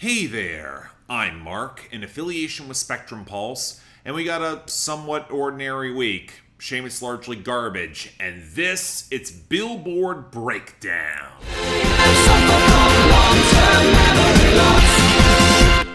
Hey there, I'm Mark, in affiliation with Spectrum Pulse, and we got a somewhat ordinary week. Shame it's largely garbage, and it's Billboard Breakdown.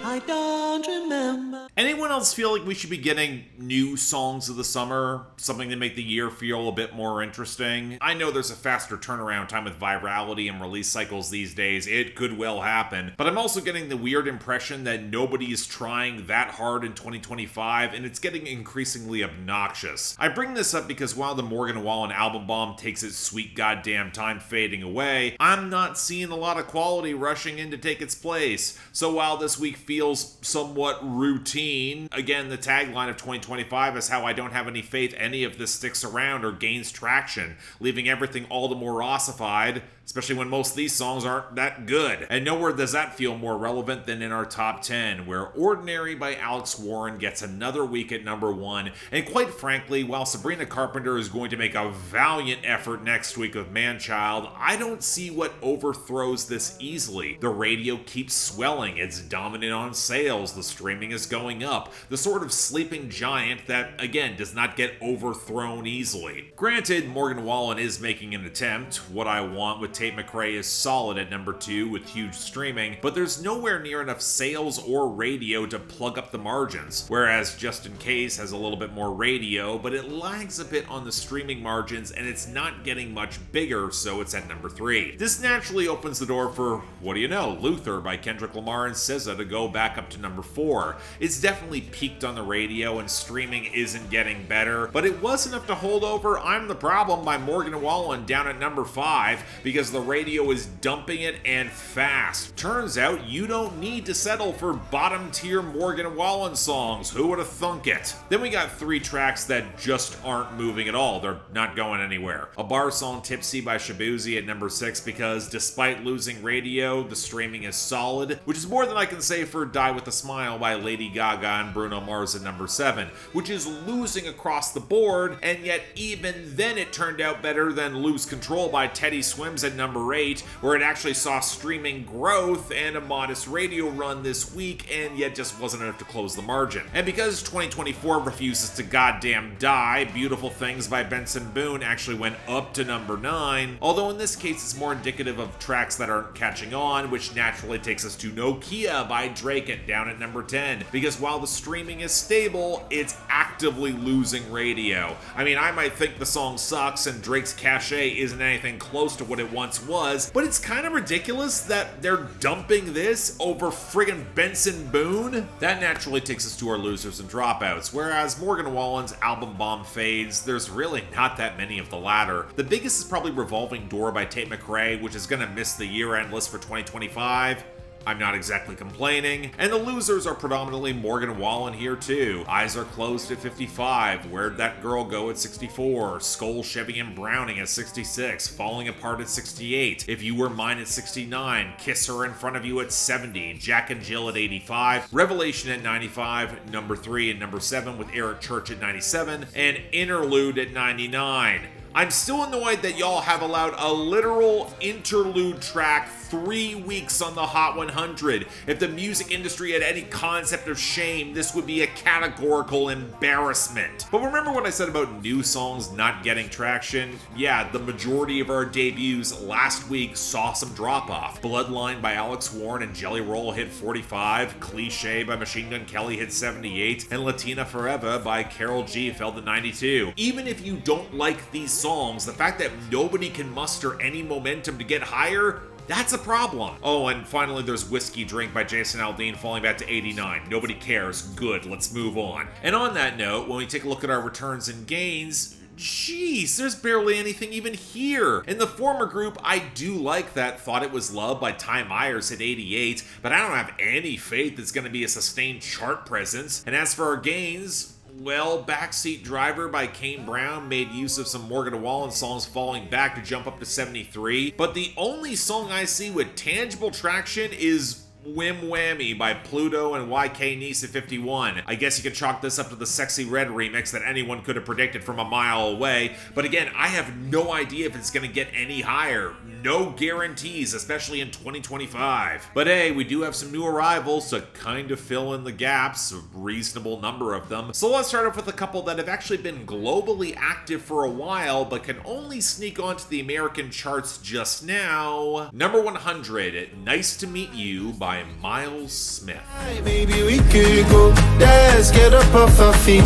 I don't remember. Anyone else feel like we should be getting new songs of the summer? Something to make the year feel a bit more interesting? I know there's a faster turnaround time with virality and release cycles these days. It could well happen. But I'm also getting the weird impression that nobody is trying that hard in 2025, and it's getting increasingly obnoxious. I bring this up because while the Morgan Wallen album bomb takes its sweet goddamn time fading away, I'm not seeing a lot of quality rushing in to take its place. So while this week feels somewhat routine, again, the tagline of 2025 is how I don't have any faith any of this sticks around or gains traction, leaving everything all the more ossified, especially when most of these songs aren't that good. And nowhere does that feel more relevant than in our top 10, where Ordinary by Alex Warren gets another week at number 1, and quite frankly, while Sabrina Carpenter is going to make a valiant effort next week with Manchild, I don't see what overthrows this easily. The radio keeps swelling, it's dominant on sales, the streaming is going up, the sort of sleeping giant that, again, does not get overthrown easily. Granted, Morgan Wallen is making an attempt. What I Want with Tate McRae is solid at number 2 with huge streaming, but there's nowhere near enough sales or radio to plug up the margins, whereas Just In Case has a little bit more radio, but it lags a bit on the streaming margins and it's not getting much bigger, so it's at number 3. This naturally opens the door for, what do you know, Luther by Kendrick Lamar and SZA to go back up to number 4. It's definitely peaked on the radio and streaming isn't getting better, but it was enough to hold over I'm the Problem by Morgan Wallen down at number 5 because the radio is dumping it and fast. Turns out you don't need to settle for bottom tier Morgan Wallen songs. Who would have thunk it? Then we got 3 tracks that just aren't moving at all. They're not going anywhere. A bar song, Tipsy by Shabuzi at number 6 because despite losing radio, the streaming is solid, which is more than I can say for Die With A Smile by Lady Gaga and Bruno Mars at number 7, which is losing across the board, and yet even then it turned out better than Lose Control by Teddy Swims at number 8, where it actually saw streaming growth and a modest radio run this week, and yet just wasn't enough to close the margin. And because 2024 refuses to goddamn die, Beautiful Things by Benson Boone actually went up to number 9, although in this case it's more indicative of tracks that aren't catching on, which naturally takes us to Nokia by Drake down at number 10, because while the streaming is stable, it's actively losing radio. I mean, I might think the song sucks and Drake's cachet isn't anything close to what it once was, but it's kind of ridiculous that they're dumping this over friggin' Benson Boone. That naturally takes us to our losers and dropouts, whereas Morgan Wallen's album bomb fades, there's really not that many of the latter. The biggest is probably Revolving Door by Tate McRae, which is gonna miss the year-end list for 2025. I'm not exactly complaining. And the losers are predominantly Morgan Wallen here too. Eyes Are Closed at 55, Where'd That Girl Go at 64, Skull, Chevy and Browning at 66, Falling Apart at 68, If You Were Mine at 69, Kiss Her in Front of You at 70, Jack and Jill at 85, Revelation at 95, number 3 and number 7 with Eric Church at 97, and Interlude at 99. I'm still annoyed that y'all have allowed a literal interlude track 3 weeks on the Hot 100. If the music industry had any concept of shame, this would be a categorical embarrassment. But remember what I said about new songs not getting traction? Yeah, the majority of our debuts last week saw some drop-off. Bloodline by Alex Warren and Jelly Roll hit 45, Cliché by Machine Gun Kelly hit 78, and Latina Forever by Karol G fell to 92. Even if you don't like these songs, the fact that nobody can muster any momentum to get higher, that's a problem. Oh, and finally there's Whiskey Drink by Jason Aldean falling back to 89. Nobody cares. Good, let's move on. And on that note, when we take a look at our returns and gains, jeez, there's barely anything even here. In the former group, I do like that Thought It Was Love by Ty Myers at 88, but I don't have any faith it's going to be a sustained chart presence. And as for our gains, well, Backseat Driver by Kane Brown made use of some Morgan Wallen songs falling back to jump up to 73, but the only song I see with tangible traction is Whim Whammy by Pluto and YK Nice at 51. I guess you could chalk this up to the Sexy Red remix that anyone could have predicted from a mile away, but again, I have no idea if it's gonna get any higher. No guarantees, especially in 2025. But hey, we do have some new arrivals to kind of fill in the gaps, a reasonable number of them. So let's start off with a couple that have actually been globally active for a while, but can only sneak onto the American charts just now. Number 100, Nice to Meet You by Myles Smith. Maybe we could go dance, get up off our feet.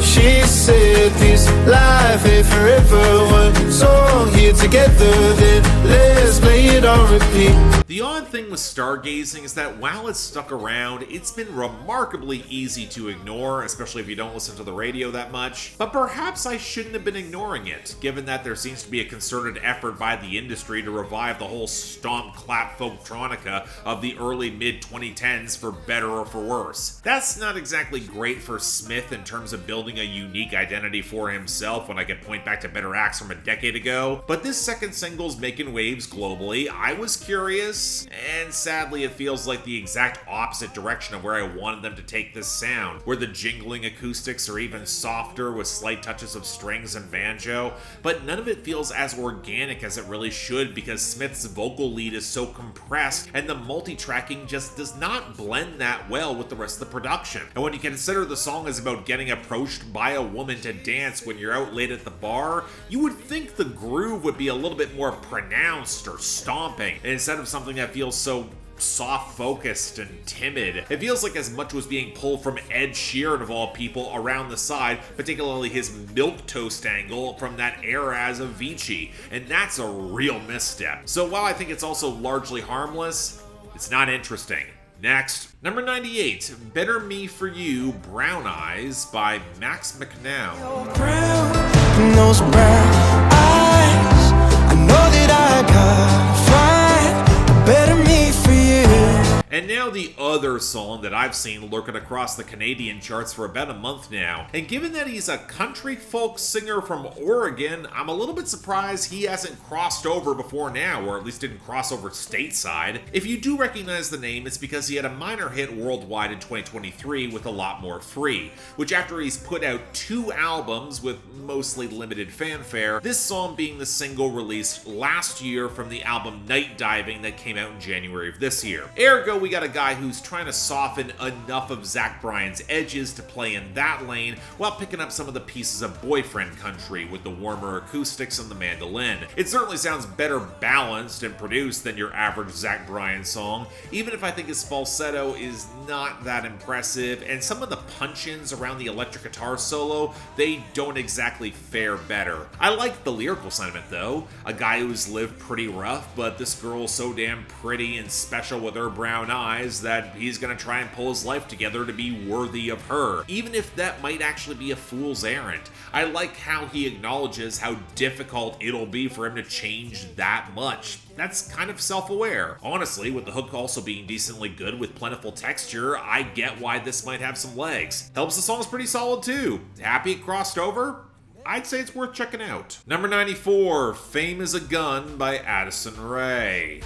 She said this life ain't forever. One song here together, then let's play it on repeat. The odd thing with stargazing is that while it's stuck around, it's been remarkably easy to ignore, especially if you don't listen to the radio that much. But perhaps I shouldn't have been ignoring it, given that there seems to be a concerted effort by the industry to revive the whole stomp clap folktronica of the early mid-2010s for better or for worse. That's not exactly great for Smith in terms of building a unique identity for himself when I could point back to better acts from a decade ago, but this second single's making waves globally. I was curious, and sadly it feels like the exact opposite direction of where I wanted them to take this sound, where the jingling acoustics are even softer with slight touches of strings and banjo, but none of it feels as organic as it really should because Smith's vocal lead is so compressed and the multi-tracking just does not blend that well with the rest of the production. And when you consider the song is about getting approached by a woman to dance when you're out late at the bar, you would think the groove would be a little bit more pronounced or stomping, instead of something that feels so soft-focused and timid. It feels like as much was being pulled from Ed Sheeran of all people around the side, particularly his milquetoast angle from that era as Avicii, and that's a real misstep. So while I think it's also largely harmless, it's not interesting. Next, number 98, Better Me For You, Brown Eyes by McNown. Those brown eyes, I know that I gotta find a better me for you. And now the other song that I've seen lurking across the Canadian charts for about a month now. And given that he's a country folk singer from Oregon, I'm a little bit surprised he hasn't crossed over before now, or at least didn't cross over stateside. If you do recognize the name, it's because he had a minor hit worldwide in 2023 with A Lot More Free, which after he's put out 2 albums with mostly limited fanfare, this song being the single released last year from the album Night Diving that came out in January of this year. Ergo, we got a guy who's trying to soften enough of Zach Bryan's edges to play in that lane while picking up some of the pieces of boyfriend country with the warmer acoustics and the mandolin. It certainly sounds better balanced and produced than your average Zach Bryan song, even if I think his falsetto is not that impressive, and some of the punch-ins around the electric guitar solo, they don't exactly fare better. I like the lyrical sentiment though, a guy who's lived pretty rough, but this girl's so damn pretty and special with her brown eyes that he's gonna try and pull his life together to be worthy of her, even if that might actually be a fool's errand. I like how he acknowledges how difficult it'll be for him to change that much. That's kind of self-aware. Honestly, with the hook also being decently good with plentiful texture, I get why this might have some legs. Helps the song's pretty solid too. Happy it crossed over? I'd say it's worth checking out. Number 94, Fame Is a Gun by Addison Rae.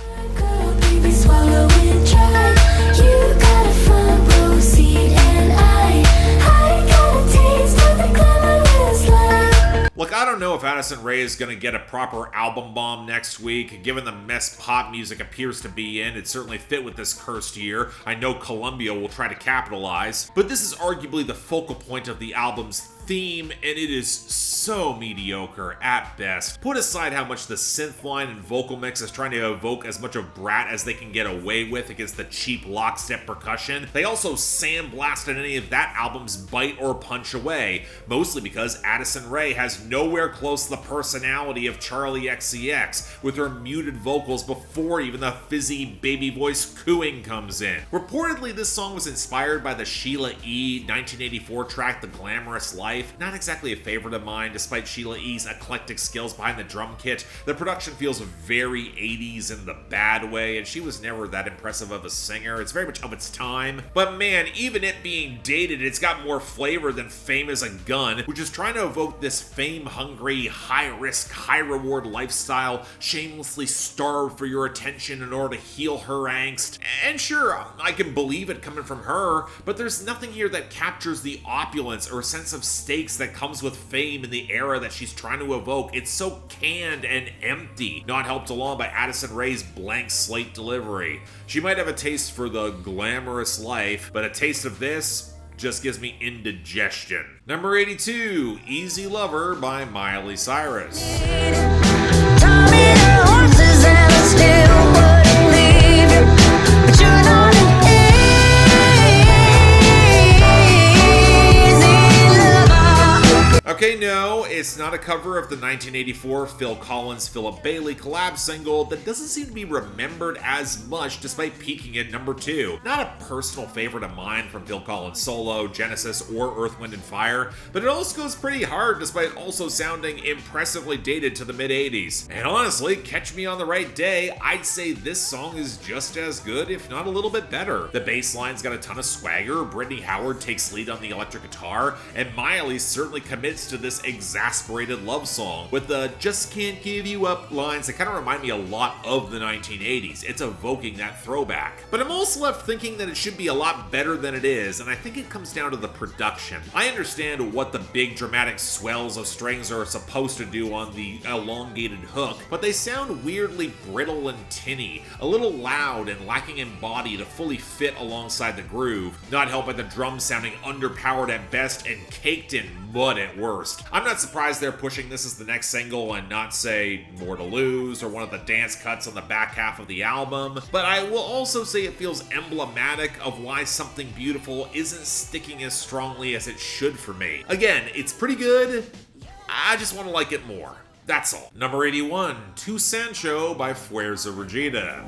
Baby, swallow it dry. You got a front row seat and I got a taste of the glamorous life. Look, I don't know if Addison Rae is going to get a proper album bomb next week. Given the mess pop music appears to be in, it certainly fit with this cursed year. I know Columbia will try to capitalize, but this is arguably the focal point of the album's theme, and it is so mediocre at best. Put aside how much the synth line and vocal mix is trying to evoke as much of Brat as they can get away with against the cheap lockstep percussion, they also sandblasted any of that album's bite or punch away, mostly because Addison Rae has nowhere close to the personality of Charlie XCX, with her muted vocals before even the fizzy baby voice cooing comes in. Reportedly, this song was inspired by the Sheila E. 1984 track The Glamorous Life, Life. Not exactly a favorite of mine, despite Sheila E.'s eclectic skills behind the drum kit. The production feels very 80s in the bad way, and she was never that impressive of a singer. It's very much of its time. But man, even it being dated, it's got more flavor than Fame is a Gun, which is trying to evoke this fame-hungry, high-risk, high-reward lifestyle, shamelessly starved for your attention in order to heal her angst. And sure, I can believe it coming from her, but there's nothing here that captures the opulence or sense of stakes that comes with Fame in the era that she's trying to evoke. It's so canned and empty, not helped along by Addison Rae's blank slate delivery. She might have a taste for the glamorous life, but a taste of this just gives me indigestion. Number 82, Easy Lover by Miley Cyrus. Okay, no, it's not a cover of the 1984 Phil Collins-Philip Bailey collab single that doesn't seem to be remembered as much despite peaking at number 2. Not a personal favorite of mine from Phil Collins solo, Genesis, or Earth, Wind & Fire, but it also goes pretty hard despite also sounding impressively dated to the mid-80s. And honestly, catch me on the right day, I'd say this song is just as good, if not a little bit better. The bass line's got a ton of swagger, Brittany Howard takes lead on the electric guitar, and Miley certainly commits to this exasperated love song with the "just can't give you up" lines that kind of remind me a lot of the 1980s. It's evoking that throwback. But I'm also left thinking that it should be a lot better than it is, and I think it comes down to the production. I understand what the big dramatic swells of strings are supposed to do on the elongated hook, but they sound weirdly brittle and tinny, a little loud and lacking in body to fully fit alongside the groove, not helped by the drums sounding underpowered at best and caked in mud at worst. I'm not surprised they're pushing this as the next single and not, say, More to Lose or one of the dance cuts on the back half of the album, but I will also say it feels emblematic of why Something Beautiful isn't sticking as strongly as it should for me. Again, it's pretty good, I just want to like it more. That's all. Number 81, To Sancho by Fuerza Regida.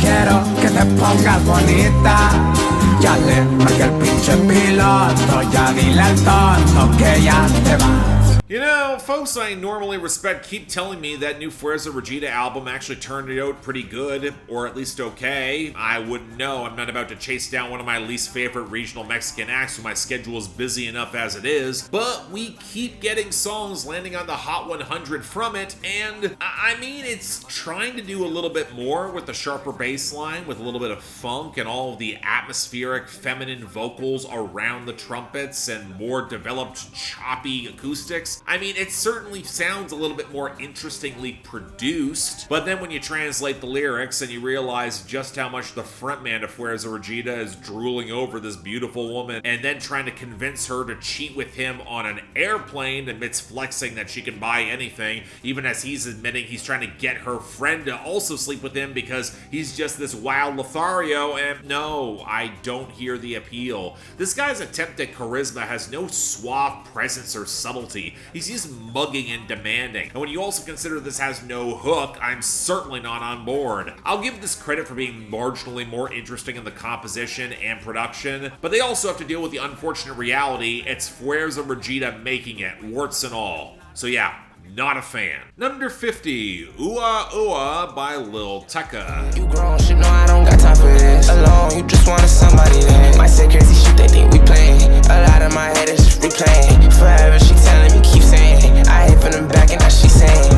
Quiero que te pongas bonita. Ya le marqué el pinche piloto. Ya dile al tonto que ya te vas. You know, folks I normally respect keep telling me that new Fuerza Regida album actually turned out pretty good, or at least okay. I wouldn't know. I'm not about to chase down one of my least favorite regional Mexican acts when my schedule is busy enough as it is, but we keep getting songs landing on the Hot 100 from it, and I mean, it's trying to do a little bit more with the sharper bass line, with a little bit of funk and all of the atmospheric feminine vocals around the trumpets and more developed choppy acoustics. I mean, it certainly sounds a little bit more interestingly produced, but then when you translate the lyrics and you realize just how much the frontman of Fuerza Regida is drooling over this beautiful woman and then trying to convince her to cheat with him on an airplane amidst flexing that she can buy anything, even as he's admitting he's trying to get her friend to also sleep with him because he's just this wild Lothario, and no, I don't hear the appeal. This guy's attempt at charisma has no suave presence or subtlety. He's just mugging and demanding. And when you also consider this has no hook, I'm certainly not on board. I'll give this credit for being marginally more interesting in the composition and production, but they also have to deal with the unfortunate reality it's Fuerza Regida making it, warts and all. So yeah, not a fan. Number 50, Ooh-Ah Ooh-Ah by Lil Tecca. You grown shit, no, I don't got time for this. Alone, you just wanted somebody that might say crazy shit, they think we playing. A lot of my head is just replaying. Forever she telling me, keep saying I hate from the back and now she saying.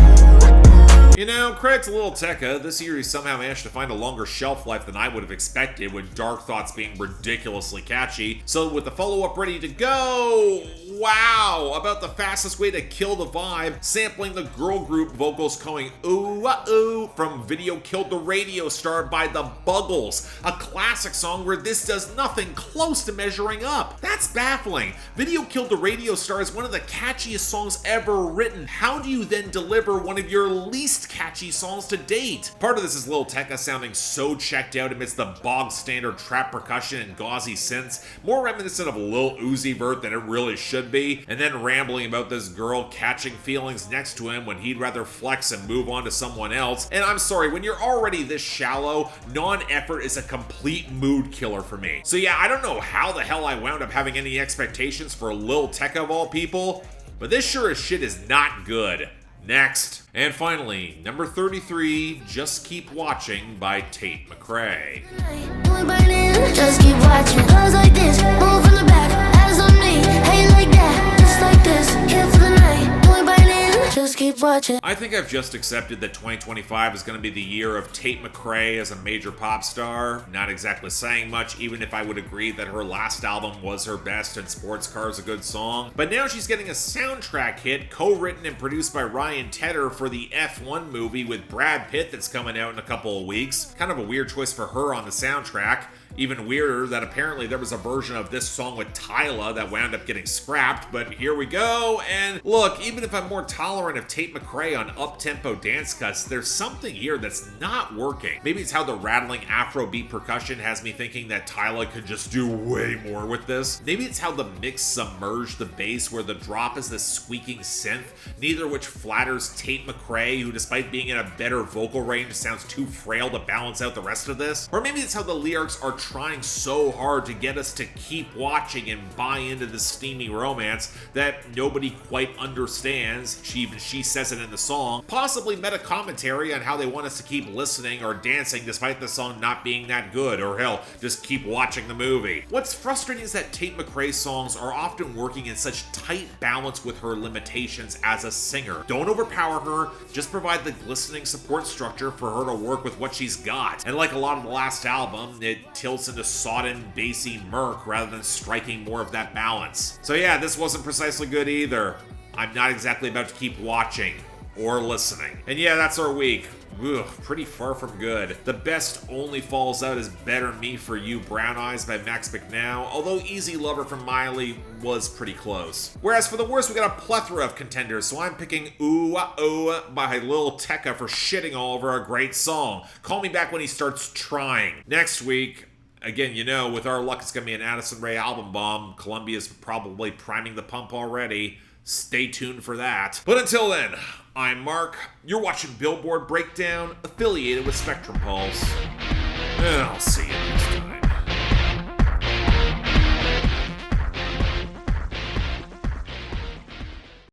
You know, credit to Lil Tecca, this series somehow managed to find a longer shelf life than I would have expected, with Dark Thoughts being ridiculously catchy. So with the follow-up ready to go, wow, about the fastest way to kill the vibe, sampling the girl group vocals going ooh-ah-ooh from Video Killed the Radio Star by the Buggles, a classic song where this does nothing close to measuring up. That's baffling. Video Killed the Radio Star is one of the catchiest songs ever written. How do you then deliver one of your least catchy songs to date? Part of this is Lil Tecca sounding so checked out amidst the bog standard trap percussion and gauzy synths, more reminiscent of Lil Uzi Vert than it really should should be, and then rambling about this girl catching feelings next to him when he'd rather flex and move on to someone else. And I'm sorry, when you're already this shallow, non-effort is a complete mood killer for me. So yeah, I don't know how the hell I wound up having any expectations for Lil Tecca of all people, but this sure as shit is not good. Next. And finally, number 33, Just Keep Watching by Tate McRae. Just keep watching. Close like this, move from the back, eyes on me. Hey, like that, just like this. Here for the night, boy biting. Just keep watching. I think I've just accepted that 2025 is going to be the year of Tate McRae as a major pop star. Not exactly saying much, even if I would agree that her last album was her best and Sports Car is a good song. But now she's getting a soundtrack hit co-written and produced by Ryan Tedder for the F1 movie with Brad Pitt that's coming out in a couple of weeks. Kind of a weird choice for her on the soundtrack. Even weirder that apparently there was a version of this song with Tyla that wound up getting scrapped, but here we go. And look, even if I'm more tolerant of Tate McRae on up-tempo dance cuts, there's something here that's not working. Maybe it's how the rattling Afrobeat percussion has me thinking that Tyla could just do way more with this. Maybe it's how the mix submerged the bass where the drop is this squeaking synth, neither of which flatters Tate McRae, who despite being in a better vocal range sounds too frail to balance out the rest of this. Or maybe it's how the lyrics are trying so hard to get us to keep watching and buy into the steamy romance that nobody quite understands. She says it in the song. Possibly meta commentary on how they want us to keep listening or dancing despite the song not being that good, or hell, just keep watching the movie. What's frustrating is that Tate McRae's songs are often working in such tight balance with her limitations as a singer. Don't overpower her, just provide the glistening support structure for her to work with what she's got. And like a lot of the last album, it tilts into sodden, bassy murk rather than striking more of that balance. So yeah, this wasn't precisely good either. I'm not exactly about to keep watching or listening. And yeah, that's our week. Ugh, pretty far from good. The best only falls out as Better Me For You Brown Eyes by McNown, although Easy Lover from Miley was pretty close. Whereas for the worst, we got a plethora of contenders, so I'm picking Ooh Oh by Lil Tecca for shitting all over a great song. Call me back when he starts trying. Next week, again, you know, with our luck, it's going to be an Addison Rae album bomb. Columbia's probably priming the pump already. Stay tuned for that. But until then, I'm Mark. You're watching Billboard Breakdown, affiliated with Spectrum Pulse. And I'll see you next time.